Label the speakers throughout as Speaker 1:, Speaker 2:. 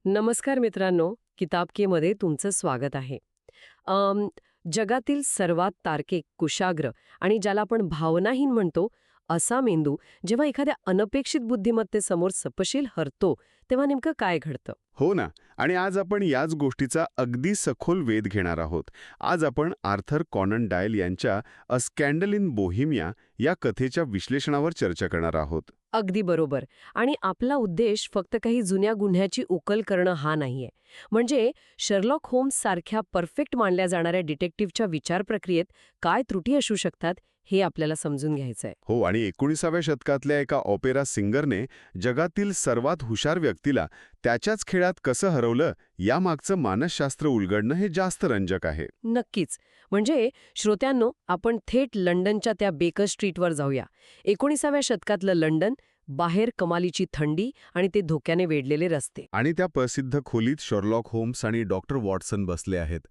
Speaker 1: नमस्कार मित्रांनो, किताबकेमध्ये तुमचं स्वागत आहे. अम, जगातील सर्वात तार्किक, कुशाग्र आणि ज्याला आपण भावनाहीन म्हणतो, असा मेंदू जेव्हा एखाद्या अनपेक्षित बुद्धिमत्तेसमोर सपशील हरतो, तेव्हा नेमकं काय घडतं?
Speaker 2: हो ना. आणि आज आपण याच गोष्टीचा अगदी सखोल वेध घेणार आहोत. आज आपण आर्थर कॉनन डायल यांच्या अ स्कॅन्डल इन बोहेमिया या कथेच्या विश्लेषणावर चर्चा करणार आहोत.
Speaker 1: अगदी बरोबर. आणि आपला उद्देश फक्त काही जुन्या गुन्ह्याची उकल करणं हा नाहीये. म्हणजे शर्लॉक होम्स सारख्या परफेक्ट मानल्या जाणाऱ्या डिटेक्टिव्हच्या विचार प्रक्रियेत काय त्रुटी असू शकतात हे आपल्याला समजून घ्यायचंय.
Speaker 2: हो, आणि 19व्या शतकातल्या एका ऑपेरा सिंगरने जगातील सर्वात हुशार व्यक्तीला त्याच्याच खेळात कसं हरवलं यामागचं मानसशास्त्र उलगडणं हे जास्त रंजक आहे.
Speaker 1: नक्कीच. म्हणजे श्रोत्यांनो, आपण थेट लंडनच्या त्या बेकर स्ट्रीटवर जाऊया. 19व्या शतकातलं लंडन, बाहेर कमालीची थंडी आणि ते धोक्याने वेढलेले रस्ते.
Speaker 2: आणि त्या प्रसिद्ध खोलीत शर्लॉक होम्स आणि डॉक्टर वॉटसन बसले आहेत.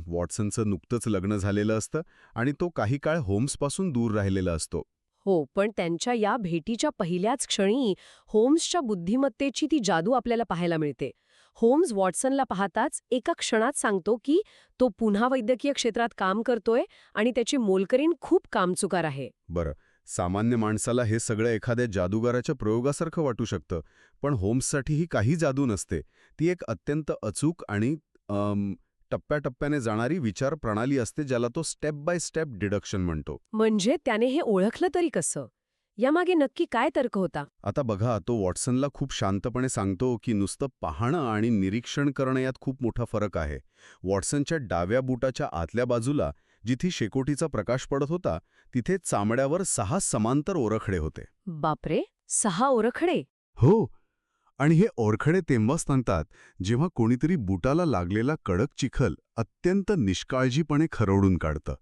Speaker 2: वॉटसनचं नुकतंच लग्न झालेलं असतं आणि तो काही काळ होम्सपासून दूर राहिलेला असतो.
Speaker 1: हो, पण त्यांच्या या भेटीच्या पहिल्याच क्षणी होम्सच्या बुद्धिमत्तेची ती जादू आपल्याला पाहायला मिळते. होम्स वॉटसनला पाहताच एका क्षणात सांगतो की तो पुन्हा वैद्यकीय क्षेत्रात काम करतोय आणि त्याची मोलकरीण खूप कामचुकार आहे.
Speaker 2: बरं, सामान्य माणसाला हे सगळं एखाद्या जादूगाराच्या प्रयोगासारखं वाटू शकतं, पण होम्ससाठी ही काही जादू नसते. ती एक अत्यंत अचूक आणि टप्प्याटप्प्याने जाणारी विचार प्रणाली असते, ज्याला तो स्टेप बाय स्टेप डिडक्शन म्हणतो.
Speaker 1: म्हणजे त्याने हे ओळखलं तरी कसं? यामागे नक्की काय तर्क होता?
Speaker 2: आता बघा, तो वॉटसनला खूप शांतपणे सांगतो की नुसतं पाहणं आणि निरीक्षण करणं यात खूप मोठा फरक आहे. वॉटसनच्या डाव्या बुटाच्या आतल्या बाजूला जिथे शेकोटीचा प्रकाश पडत होता, तिथे चामड्यावर 6 समांतर ओरखडे होते.
Speaker 1: बापरे, 6 ओरखडे?
Speaker 2: हो, आणि हे ओरखडे तेव्हाच सांगतात जेव्हा कोणीतरी बुटाला लागलेला कडक चिखल अत्यंत निष्काळजीपणे खरवडून काढतं.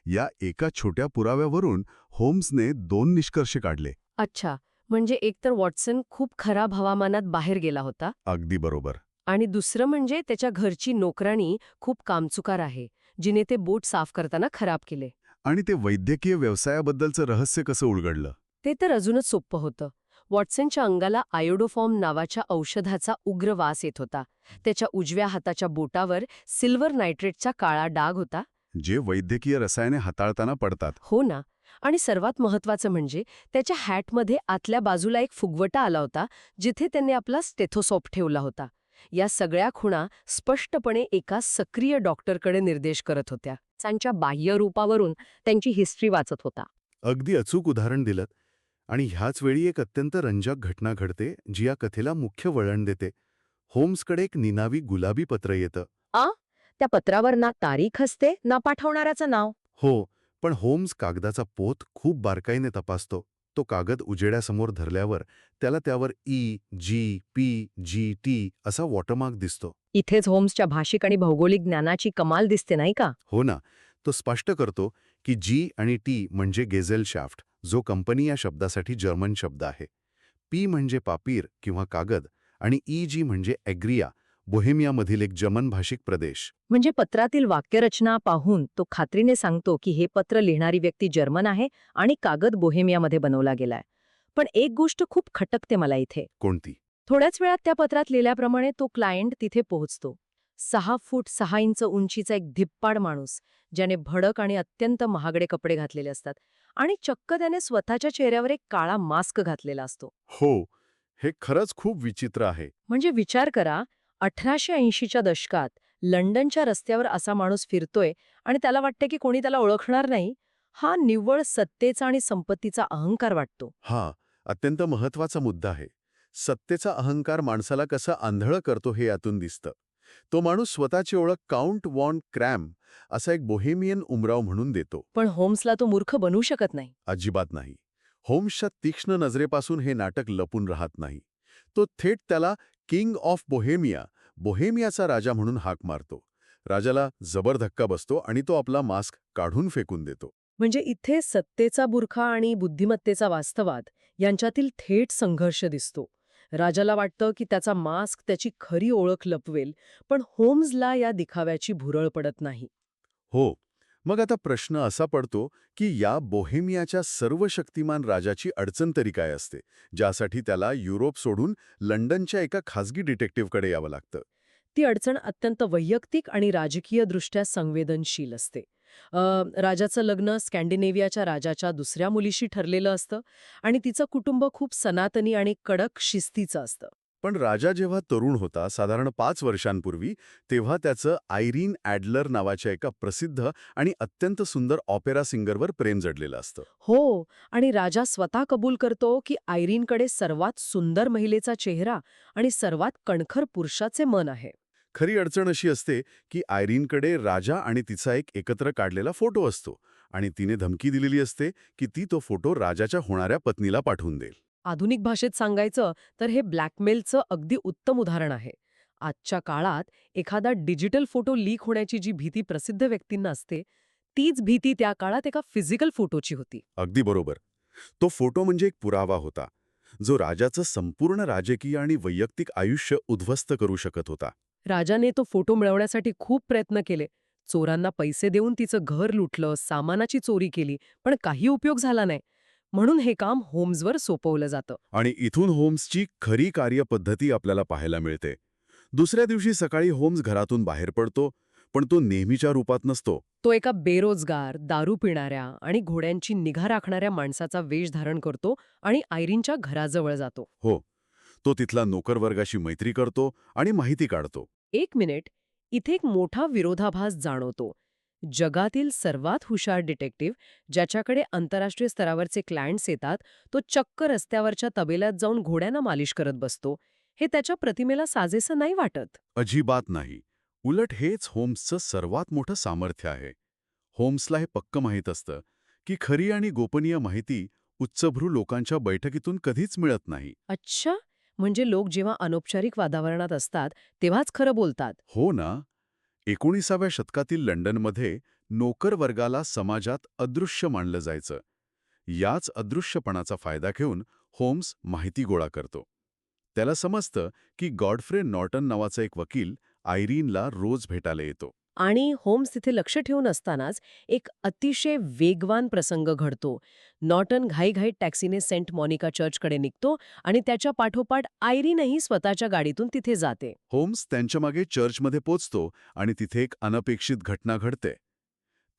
Speaker 2: या एका छोट्या पुराव्यावरून होम्सने 2 निष्कर्ष काढले.
Speaker 1: अच्छा, म्हणजे एकतर वॉटसन खूप खराब हवामानात बाहेर गेला होता
Speaker 2: अगदी बरोबर.
Speaker 1: आणि दुसरं म्हणजे त्याच्या घरची नोकराणी खूप कामचुकार आहे, जिने ते बोट साफ करताना खराब केले.
Speaker 2: आणि ते वैद्यकीय व्यवसायाबद्दलचं रहस्य कसं उलगडलं?
Speaker 1: ते तर अजूनच सोपं होतं. वॉटसनच्या अंगाला आयोडोफॉर्म नावाच्या औषधाचा उग्र वास येत होता. त्याच्या उजव्या हाताच्या बोटावर सिल्वर नायट्रेटचा काळा डाग होता.
Speaker 2: जे वैद्यकीय रसायने हाताळताना पडतात.
Speaker 1: हो ना. आणि सर्वात महत्वाचं म्हणजे त्याच्या हॅटमध्ये आतल्या बाजूला एक फुगवटा आला होता, जिथे त्यांनी आपला स्टेथोस्कोप ठेवला होता. या सगळ्या खुणा स्पष्टपणे एका सक्रिय डॉक्टरकडे निर्देश करत होत्या. त्यांच्या बाह्य रूपावरून त्यांची हिस्ट्री वाचत होता.
Speaker 2: अगदी अचूक उदाहरण दिलं. आणि ह्याच वेळी एक अत्यंत रंजक घटना घडते, जी या कथेला मुख्य वळण देते. होम्सकडे एक निनावी गुलाबी पत्र येतं.
Speaker 1: त्या पत्रावर ना तारीख असते ना पाठवणाऱ्याचं नाव.
Speaker 2: हो, पण होम्स कागदाचा पोत खूप बारकाईने तपासतो. तो कागद उजेड्यासमोर धरल्यावर त्याला त्यावर EGPGT असा वॉटरमार्क दिसतो.
Speaker 1: इथेच होम्सच्या भाषिक आणि भौगोलिक ज्ञानाची कमाल दिसते नाही का?
Speaker 2: हो ना. तो स्पष्ट करतो की G आणि T म्हणजे गेझेलशाफ्ट, जो कंपनी या शब्दासाठी जर्मन शब्द आहे. P म्हणजे पापीर किंवा कागद आणि EG म्हणजे ॲग्रिया, बोहेमियामधील एक जर्मन भाषिक प्रदेश.
Speaker 1: म्हणजे पत्रातील वाक्यरचना पाहून तो खात्रीने सांगतो की हे पत्र लिहिणारी व्यक्ती जर्मन आहे आणि कागद बोहेमियामध्ये बनवला गेलाय. पण एक गोष्ट खूप खटकते मला इथे.
Speaker 2: कोणती?
Speaker 1: थोड्याच वेळात त्या पत्रात लिहिल्याप्रमाणे तो क्लायंट तिथे पोहोचतो. 6 फूट 6 इंच उंचीचा एक धिप्पाड माणूस, ज्याने भडक आणि अत्यंत महागडे कपडे घातलेले असतात आणि चक्क त्याने स्वतःच्या चेहऱ्यावर एक काळा मास्क घातलेला असतो.
Speaker 2: हो, हे खरंच खूप विचित्र आहे.
Speaker 1: म्हणजे विचार करा, 1880च्या दशकात लंडनच्या रस्त्यावर असा माणूस फिरतोय आणि त्याला वाटते की कोणी त्याला ओळखणार नाही. हा निव्वळ सत्तेचा आणि संपत्तीचा अहंकार वाटतो.
Speaker 2: हा अत्यंत महत्वाचा मुद्दा आहे. सत्तेचा अहंकार माणसाला कसा आंधळं करतो हे यातून दिसतं. तो माणूस स्वतःची ओळख काउंट वॉन क्रॅम असा एक बोहेमियन उमराव म्हणून देतो.
Speaker 1: पण होम्सला तो मूर्ख बनवू शकत नाही.
Speaker 2: अजिबात नाही. होम्सच्या तीक्ष्ण नजरेपासून हे नाटक लपून राहत नाही. तो थेट त्याला किंग ऑफ बोहेमिया, बोहेमियाचा राजा म्हणून हाक मारतो. राजाला जबर धक्का बसतो आणि तो आपला मास्क काढून फेकून देतो.
Speaker 1: म्हणजे इथे सत्तेचा बुरखा आणि बुद्धिमत्तेचा वास्तवात यांच्यातील थेट संघर्ष दिसतो. राजाला वाटतं की त्याचा मास्क त्याची खरी ओळख लपवेल, पण होम्सला या दिखाव्याची भुरळ पडत नाही.
Speaker 2: हो, मग आता प्रश्न असा पडतो की या बोहेमियाच्या सर्व शक्तिमान राजाची अडचण तरी काय असते, ज्यासाठी त्याला युरोप सोडून लंडनच्या एका खासगी डिटेक्टिव्हकडे यावं लागतं.
Speaker 1: ती अडचण अत्यंत वैयक्तिक आणि राजकीयदृष्ट्या संवेदनशील असते. राजाचं लग्न स्कॅन्डिनेव्हियाच्या राजाच्या दुसऱ्या मुलीशी ठरलेलं असतं आणि तिचं कुटुंब खूप सनातनी आणि कडक शिस्तीचं असतं.
Speaker 2: पण राजा जेव्हा तरुण होता, साधारण 5 वर्षांपूर्वी, तेव्हा त्याचं आयरीन ॲडलर नावाच्या एका प्रसिद्ध आणि अत्यंत सुंदर ऑपेरा सिंगरवर प्रेम जडलेलं असतं.
Speaker 1: हो, आणि राजा स्वतः कबूल करतो की आयरीनकडे सर्वात सुंदर महिलेचा चेहरा आणि सर्वात कणखर पुरुषाचे मन आहे.
Speaker 2: खरी अडचण अशी असते की आयरीनकडे राजा आणि तिचा एक एकत्र काढलेला फोटो असतो आणि तिने धमकी दिलेली असते की ती तो फोटो राजाच्या होणाऱ्या पत्नीला पाठवून देईल.
Speaker 1: आधुनिक भाषेत सांगायचं तर हे ब्लॅकमेलचं अगदी उत्तम उदाहरण आहे. आजच्या काळात एखादा डिजिटल फोटो लीक होण्याची जी भीती प्रसिद्ध व्यक्तींना असते, तीच भीती त्या काळात एका फिजिकल फोटोची होती.
Speaker 2: अगदी बरोबर. तो फोटो म्हणजे एक पुरावा होता, जो राजाचं संपूर्ण राजकीय आणि वैयक्तिक आयुष्य उद्ध्वस्त करू शकत होता.
Speaker 1: राजाने तो फोटो मिळवण्यासाठी खूप प्रयत्न केले. चोरांना पैसे देऊन तिचं घर लुटलं, सामानाची चोरी केली, पण काही उपयोग झाला नाही. म्हणून हे काम होम्सवर सोपवलं जातं.
Speaker 2: आणि इथून होम्सची खरी कार्यपद्धती आपल्याला पाहायला मिळते. दुसऱ्या दिवशी सकाळी होम्स घरातून बाहेर पडतो, पण तो नेहमीच्या रूपात नसतो.
Speaker 1: तो एका बेरोजगार, दारू पिणाऱ्या आणि घोड्यांची निगा राखणाऱ्या माणसाचा वेश धारण करतो आणि आयरीनच्या घराजवळ जातो.
Speaker 2: हो, तो तिथला नोकरवर्गाशी मैत्री करतो आणि माहिती काढतो.
Speaker 1: एक मिनिट, इथे एक मोठा विरोधाभास जाणवतो. जगातील सर्वात हुशार डिटेक्टिव्ह, ज्याच्याकडे आंतरराष्ट्रीय स्तरावरचे क्लायंट्स येतात, तो चक्क रस्त्यावरच्या तबेल्यात जाऊन घोड्यांना मालिश करत बसतो. हे त्याच्या प्रतिमेला साजेसं नाही वाटत.
Speaker 2: अजिबात नाही. उलट हेच होम्सचं सर्वात मोठं सामर्थ्य आहे. होम्सला हे पक्क माहीत असतं की खरी आणि गोपनीय माहिती उच्चभ्रू लोकांच्या बैठकीतून कधीच मिळत नाही.
Speaker 1: अच्छा, म्हणजे लोक जेव्हा अनौपचारिक वातावरणात असतात तेव्हाच खरं बोलतात.
Speaker 2: हो ना. 19व्या शतकातील लंडनमध्ये नोकर वर्गाला समाजात अदृश्य मानलं जायचं. याच अदृश्यपणाचा फायदा घेऊन होम्स माहिती गोळा करतो. त्याला समजतं की गॉडफ्रे नॉर्टन नावाचा एक वकील आयरीनला रोज भेटायला येतो.
Speaker 1: आणि होम्स तिथे लक्ष ठेवून असतानाच एक अतिशय वेगवान प्रसंग घडतो. नॉर्टन घाईघाईत टॅक्सीने सेंट मॉनिका चर्चकडे निघतो आणि त्याच्या पाठोपाठ आयरीनही स्वतःच्या गाडीतून तिथे जाते.
Speaker 2: होम्स त्यांच्या मागे चर्चमध्ये पोचतो आणि तिथे एक अनपेक्षित घटना घडते.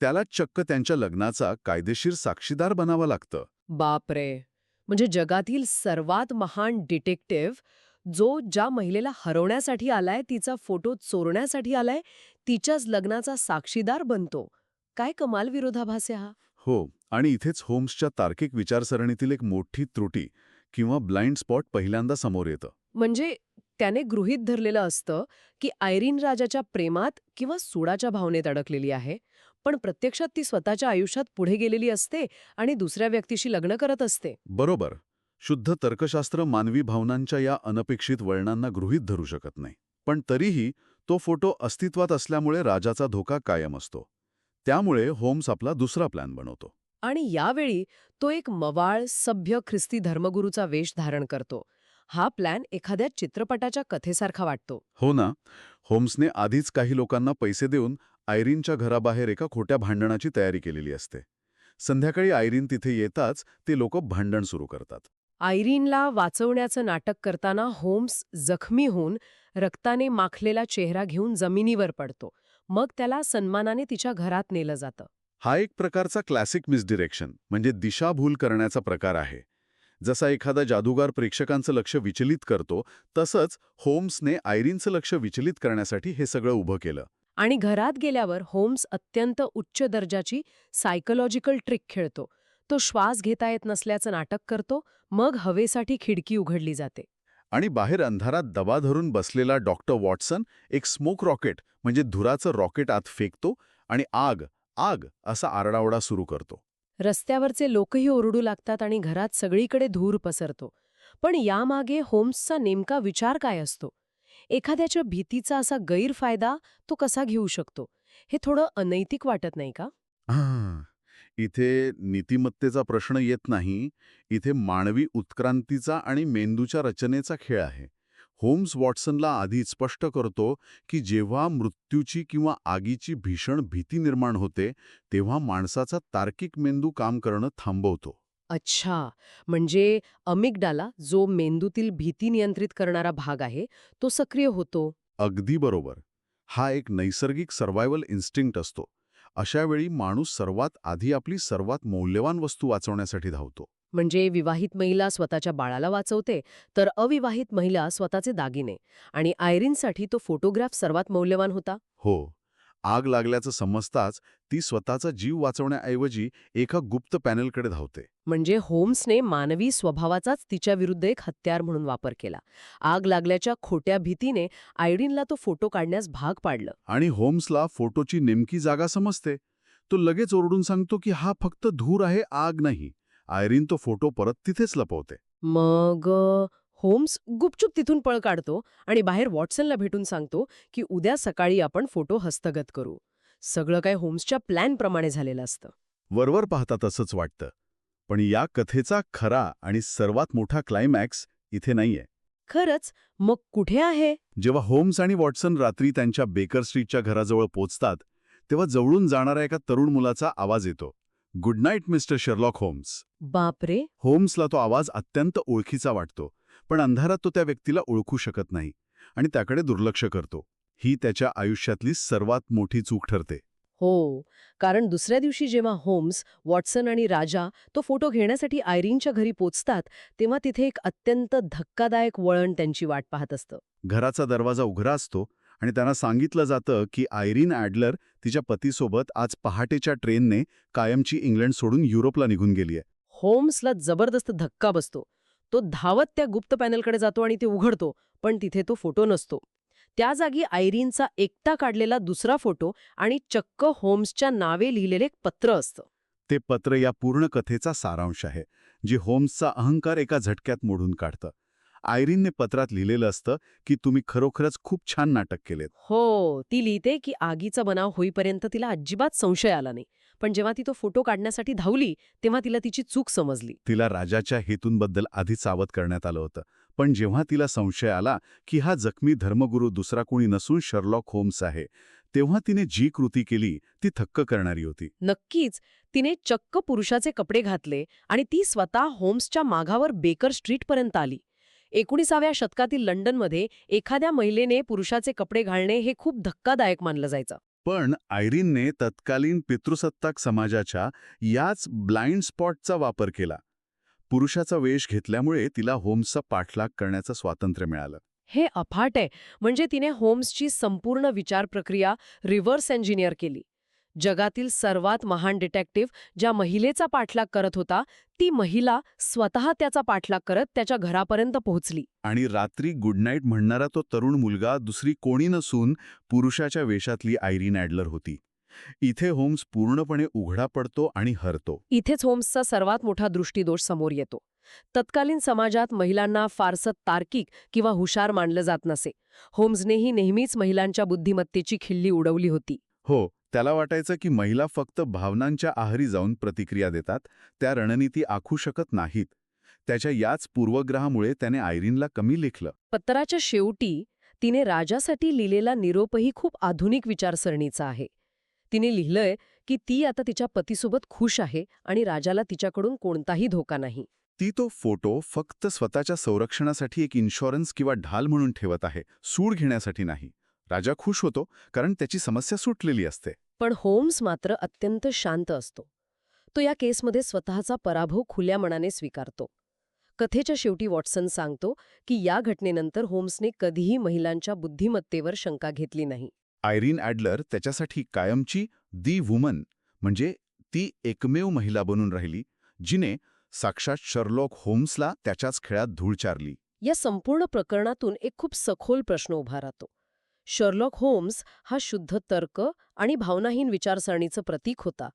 Speaker 2: त्याला चक्क त्यांच्या लग्नाचा कायदेशीर साक्षीदार बनावं लागतं.
Speaker 1: बापरे! म्हणजे जगातील सर्वात महान डिटेक्टिव्ह, जो ज्या महिलेला हरवण्यासाठी आलाय, तिचा फोटो चोरण्यासाठी आलाय, तिच्याच लग्नाचा साक्षीदार बनतो. काय कमाल विरोधाभास आहे हा!
Speaker 2: हो, आणि इथेच होम्सच्या तार्किक विचारसरणीतील एक मोठी त्रुटी किंवा ब्लाइंड स्पॉट पहिल्यांदा समोर येतं.
Speaker 1: म्हणजे त्याने गृहीत धरलेलं असतं की आयरीन राजाच्या प्रेमात किंवा सुडाच्या भावनेत अडकलेली आहे, पण प्रत्यक्षात ती स्वतःच्या आयुष्यात पुढे गेलेली असते आणि दुसऱ्या व्यक्तीशी लग्न करत असते.
Speaker 2: बरोबर. शुद्ध तर्कशास्त्र मानवी भावनांच्या या अनपेक्षित वळणांना गृहीत धरू शकत नाही. पण तरीही तो फोटो अस्तित्वात असल्यामुळे राजाचा धोका कायम असतो. त्यामुळे होम्स आपला दुसरा प्लॅन बनवतो.
Speaker 1: आणि यावेळी तो एक मवाळ, सभ्य ख्रिस्ती धर्मगुरूचा वेश धारण करतो. हा प्लॅन एखाद्या चित्रपटाच्या कथेसारखा वाटतो.
Speaker 2: हो ना. होम्सने आधीच काही लोकांना पैसे देऊन आयरीनच्या घराबाहेर एका खोट्या भांडणाची तयारी केलेली असते. संध्याकाळी आयरीन तिथे येताच ते लोक भांडण सुरू करतात.
Speaker 1: आयरीनला वाचवण्याचं नाटक करताना होम्स जखमी होऊन रक्ताने माखलेला चेहरा घेऊन जमिनीवर पडतो. मग त्याला सन्मानाने तिच्या घरात नेलं जातं.
Speaker 2: हा एक प्रकारचा क्लासिक मिसडिरेक्शन म्हणजे दिशाभूल करण्याचा प्रकार आहे. जसा एखादा जादूगार प्रेक्षकांचं लक्ष विचलित करतो, तसंच होम्सने आयरीनचं लक्ष विचलित करण्यासाठी हे सगळं उभं केलं.
Speaker 1: आणि घरात गेल्यावर होम्स अत्यंत उच्च दर्जाची सायकोलॉजिकल ट्रिक खेळतो. तो श्वास घेता येत नसल्याचं नाटक करतो, मग हवेसाठी खिडकी उघडली जाते.
Speaker 2: आणि बाहेर अंधारात दबा धरून बसलेला डॉक्टर वॉटसन एक स्मोक रॉकेट म्हणजे धुराचं रॉकेट आत फेकतो आणि आग आग असा आरडाओरडा सुरू करतो.
Speaker 1: रस्त्यावरचे लोकही ओरडू लागतात आणि घरात सगळीकडे धूर पसरतो. पण यामागे होम्सचा नेमका विचार काय असतो? एखाद्याच्या भीतीचा असा गैरफायदा तो कसा घेऊ शकतो? हे थोडं अनैतिक वाटत नाही का?
Speaker 2: हां. इथे नीतिमत्तेचा प्रश्न येत नाही. इथे मानवी उत्क्रांतीचा आणि मेंदूच्या रचनेचा खेळ आहे. होम्स वॉटसनला आधी स्पष्ट करतो की जेव्हा मृत्यूची किंवा आगीची भीषण भीती निर्माण होते तेव्हा माणसाचा तार्किक मेंदू काम करणं थांबवतो.
Speaker 1: अच्छा, म्हणजे अमिगडाला, जो मेंदूतील भीती नियंत्रित करणारा भाग आहे, तो सक्रिय होतो.
Speaker 2: अगदी बरोबर. हा एक नैसर्गिक सर्व्हायव्हल इन्स्टिंक्ट असतो. अशा वेळी माणूस सर्वात आधी आपली सर्वात मौल्यवान वस्तू वाचवण्यासाठी धावतो.
Speaker 1: म्हणजे विवाहित महिला स्वतःच्या बाळाला वाचवते, तर अविवाहित महिला स्वतःचे दागिने. आणि आयरीनसाठी तो फोटोग्राफ सर्वात मौल्यवान होता.
Speaker 2: हो. आग लागल्याचं समजताच ती स्वतःचा जीव वाचवण्याऐवजी एका गुप्त पॅनेलकडे धावते.
Speaker 1: म्हणजे होम्सने मानवी स्वभावाचाच तिच्याविरुद्ध एक हत्यार म्हणून वापर केला. आग लागल्याच्या खोट्या भीतीने आयरीनला तो फोटो काढण्यास भाग पाडलं.
Speaker 2: आणि होम्सला फोटोची नेमकी जागा समजते. तो लगेच ओरडून सांगतो की हा फक्त धूर आहे, आग नाही. आयरीन तो फोटो परत तिथेच लपवते.
Speaker 1: मग होम्स गुपचूप तिथून पळ काढतो आणि बाहेर वॉटसनला भेटून सांगतो की उद्या सकाळी आपण फोटो हस्तगत करू. सगळं काय होम्सच्या प्लॅनप्रमाणे झालेलं असतं.
Speaker 2: वरवर पाहता तसंच वाटतं. पण या कथेचा खरा आणि सर्वात मोठा क्लायमॅक्स इथे नाहीये.
Speaker 1: खरंच, मग कुठे आहे?
Speaker 2: जेव्हा होम्स आणि वॉटसन रात्री त्यांच्या बेकर स्ट्रीटच्या घराजवळ पोचतात तेव्हा जवळून जाणाऱ्या एका तरुण मुलाचा आवाज येतो. Good night mister Sherlock Holmes.
Speaker 1: बापरे.
Speaker 2: होम्सला तो आवाज अत्यंत ओळखीचा वाटतो, पण अंधारात तो त्या व्यक्तीला ओळखू शकत नाही आणि त्याकडे दुर्लक्ष करतो. ही त्याच्या आयुष्यातली सर्वात मोठी चूक ठरते.
Speaker 1: हो, कारण दुसऱ्या दिवशी जेव्हा होम्स, वॉटसन आणि राजा तो फोटो घेण्यासाठी आयरीनच्या घरी पोचतात, तेव्हा तिथे एक अत्यंत धक्कादायक वळण त्यांची वाट पाहत असतं.
Speaker 2: घराचा दरवाजा उघडा असतो आणि त्यांना सांगितलं जातं की आयरीन ॲडलर तिच्या पतीसोबत आज पहाटेच्या ट्रेनने कायमची इंग्लंड सोडून युरोपला निघून गेलीय.
Speaker 1: होम्सला जबरदस्त धक्का बसतो. तो धावत त्या गुप्त पॅनलकडे जातो आणि ते उघडतो, पण तिथे तो फोटो नसतो. त्या जागी आयरीनचा एकटा काढलेला दुसरा फोटो आणि चक्क होम्सच्या नावे लिहिलेले एक पत्र असतं.
Speaker 2: ते पत्र या पूर्ण कथेचा सारांश आहे, जे होम्सचा अहंकार एका झटक्यात मोडून काढतं. आयरीनने पत्रात लिहिलेलं असतं की तुम्ही खरोखरच खूप छान नाटक केलेत.
Speaker 1: हो, ती लिहिते की आगीचा बनाव होईपर्यंत तिला अजिबात संशय आला नाही. पण जेव्हा ती तो फोटो काढण्यासाठी धावली, तेव्हा तिला तिची चूक समजली.
Speaker 2: तिला राजाच्या हेतूंबद्दल आधी सावध करण्यात आलं होतं, पण जेव्हा तिला संशय आला की हा जखमी धर्मगुरू दुसरा कोणी नसून शर्लॉक होम्स आहे, तेव्हा तिने जी कृती केली ती थक्क करणारी होती.
Speaker 1: नक्कीच, तिने चक्क पुरुषाचे कपडे घातले आणि ती स्वतः होम्सच्या मागावर बेकर स्ट्रीटपर्यंत आली. 19व्या शतकातील लंडनमध्ये एखाद्या महिलेने पुरुषाचे कपडे घालणे हे खूप धक्कादायक मानलं जायचं.
Speaker 2: पण आयरीनने तत्कालीन पितृसत्ताक समाजाच्या याच ब्लाइंड स्पॉटचा वापर केला. पुरुषाचा वेश घेतल्यामुळे तिला होम्सचा पाठलाग करण्याचं स्वातंत्र्य मिळालं.
Speaker 1: हे अफाट आहे. म्हणजे तिने होम्सची संपूर्ण विचार प्रक्रिया रिव्हर्स इंजिनियर केली. जगातील सर्वात महान डिटेक्टिव्ह ज्या महिलेचा पाठलाग करत होता, ती महिला स्वतः त्याचा पाठलाग करत त्याच्या घरापर्यंत पोहोचली.
Speaker 2: आणि रात्री गुड नाईट म्हणणारा तो तरुण मुलगा दुसरी कोणी नसून पुरुषाच्या वेशातली आयरीन ॲडलर होती. इथे होम्स पूर्णपणे उघडा पडतो आणि हरतो.
Speaker 1: इथेच होम्सचा सर्वात मोठा दृष्टिदोष समोर येतो. तत्कालीन समाजात महिलांना फारसं तार्किक किंवा हुशार मानलं जात नसे. होम्सनेही नेहमीच महिलांच्या बुद्धिमत्तेची खिल्ली उडवली होती.
Speaker 2: हो, त्याला वाटायचं की महिला फक्त भावनांच्या आहारी जाऊन प्रतिक्रिया देतात, त्या रणनीती आखू शकत नाहीत. त्याच्या याच पूर्वग्रहामुळे त्याने आयरीनला कमी लेखलं.
Speaker 1: पत्राच्या शेवटी तिने राजासाठी लिहिलेला निरोपही खूप आधुनिक विचारसरणीचा आहे. तिने लिहिलंय की ती आता तिच्या पतीसोबत खुश आहे आणि राजाला तिच्याकडून कोणताही धोका नाही.
Speaker 2: ती तो फोटो फक्त स्वतःच्या संरक्षणासाठी एक इन्शुरन्स किंवा ढाल म्हणून ठेवत आहे, सूड घेण्यासाठी नाही. राजा खुश होतो कारण त्याची समस्या सुटलेली असते.
Speaker 1: पण होम्स मात्र अत्यंत शांत असतो. तो या केसमध्ये स्वतःचा पराभव खुल्या मनाने स्वीकारतो. कथेच्या शेवटी वॉटसन सांगतो की या घटनेनंतर होम्सने कधीही महिलांच्या बुद्धिमत्तेवर शंका घेतली नाही.
Speaker 2: आयरीन ॲडलर त्याच्यासाठी कायमची दी वुमन म्हणजे ती एकमेव महिला बनून राहिली, जिने साक्षात शर्लॉक होम्सला त्याच्याच खेळात धूळ चारली.
Speaker 1: या संपूर्ण प्रकरणातून एक खूप सखोल प्रश्न उभा राहतो. शर्लॉक होम्स हा शुद्ध तर्क आणि भावनाहीन विचारसरणीचं प्रतीक होता,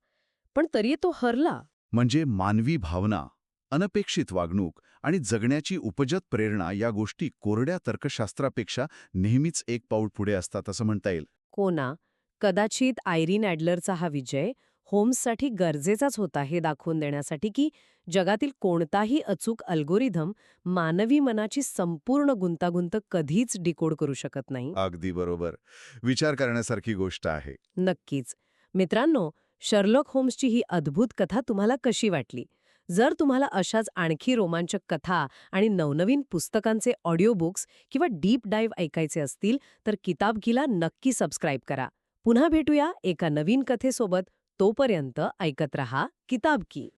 Speaker 1: पण तरी तो हरला.
Speaker 2: म्हणजे मानवी भावना, अनपेक्षित वागणूक आणि जगण्याची उपजत प्रेरणा या गोष्टी कोरड्या तर्कशास्त्रापेक्षा नेहमीच एक पाऊल पुढे असतात असं म्हणता येईल.
Speaker 1: कोणा कदाचित आयरीन ॲडलरचा हा विजय होम्ससाठी गरजेचाच होता हे दाखवून देण्यासाठी की जगातील कोणताही अचूक अल्गोरिदम मानवी मनाची संपूर्ण गुंतागुंत कधीच डिकोड करू शकत नाही.
Speaker 2: अगदी बरोबर. विचार करण्यासारखी गोष्ट आहे.
Speaker 1: नक्कीच. मित्रांनो, शर्लॉक होम्सची ही अद्भुत कथा तुम्हाला कशी वाटली? जर तुम्हाला अशाच आणखी रोमांचक कथा आणि नवनवीन पुस्तकांचे ऑडिओ बुक्स किंवा डीप डाईव्ह ऐकायचे असतील, तर किताबकीला नक्की सबस्क्राईब करा. पुन्हा भेटूया एका नवीन कथेसोबत. तोपर्यंत ऐकत रहा किताबकी.